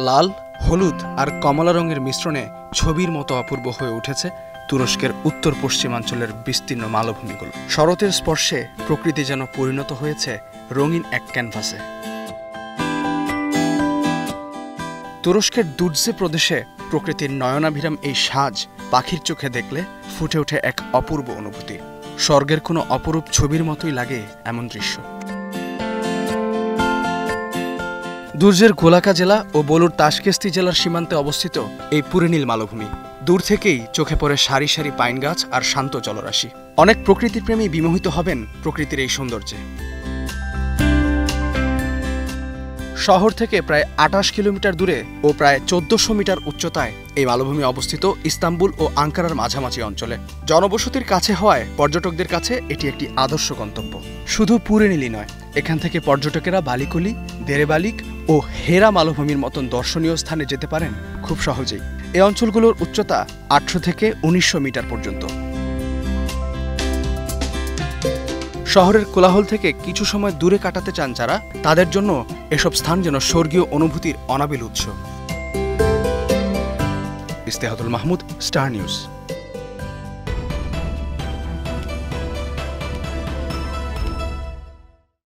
লাল, হলুদ আর কমলা রঙের মিশ্রণে ছবির মতো অপূর্ব হয়ে উঠেছে তুরস্কের উত্তর পশ্চিমাঞ্চলের বিস্তীর্ণ মালভূমিগুলো। শরতের স্পর্শে প্রকৃতি যেন পরিণত হয়েছে রঙিন এক ক্যানভাসে। তুরস্কের দুর্জে প্রদেশে প্রকৃতির নয়নাভিরাম এই সাজ পাখির চোখে দেখলে ফুটে ওঠে এক অপূর্ব অনুভূতি। স্বর্গের কোনো অপরূপ ছবির মতোই লাগে এমন দৃশ্য। দুর্জের গোলাকা জেলা ও বলুর তাশকেস্তি জেলার সীমান্তে অবস্থিত এই পুরেনীল মালভূমি। দূর থেকেই চোখে পড়ে সারি সারি পাইন গাছ আর শান্ত জলরাশি। অনেক প্রকৃতিপ্রেমী বিমোহিত হবেন প্রকৃতির এই সৌন্দর্যে। শহর থেকে প্রায় ২৮ কিলোমিটার দূরে ও প্রায় ১৪০০ মিটার উচ্চতায় এই মালভূমি অবস্থিত ইস্তাম্বুল ও আঙ্কারার মাঝামাঝি অঞ্চলে। জনবসতির কাছে হওয়ায় পর্যটকদের কাছে এটি একটি আদর্শ গন্তব্য। শুধু পুরেনীলই নয়, এখান থেকে পর্যটকেরা বালিকলি, দেরেবালিক ও হেরা মালভূমির মতন দর্শনীয় স্থানে যেতে পারেন খুব সহজেই। এই অঞ্চলগুলোর উচ্চতা ৮০০ থেকে ১৯০০ মিটার পর্যন্ত। শহরের কোলাহল থেকে কিছু সময় দূরে কাটাতে চান যারা, তাদের জন্য এসব স্থান যেন স্বর্গীয় অনুভূতির অনাবিল উৎস। ইস্তেহাদুল মাহমুদ, স্টার নিউজ।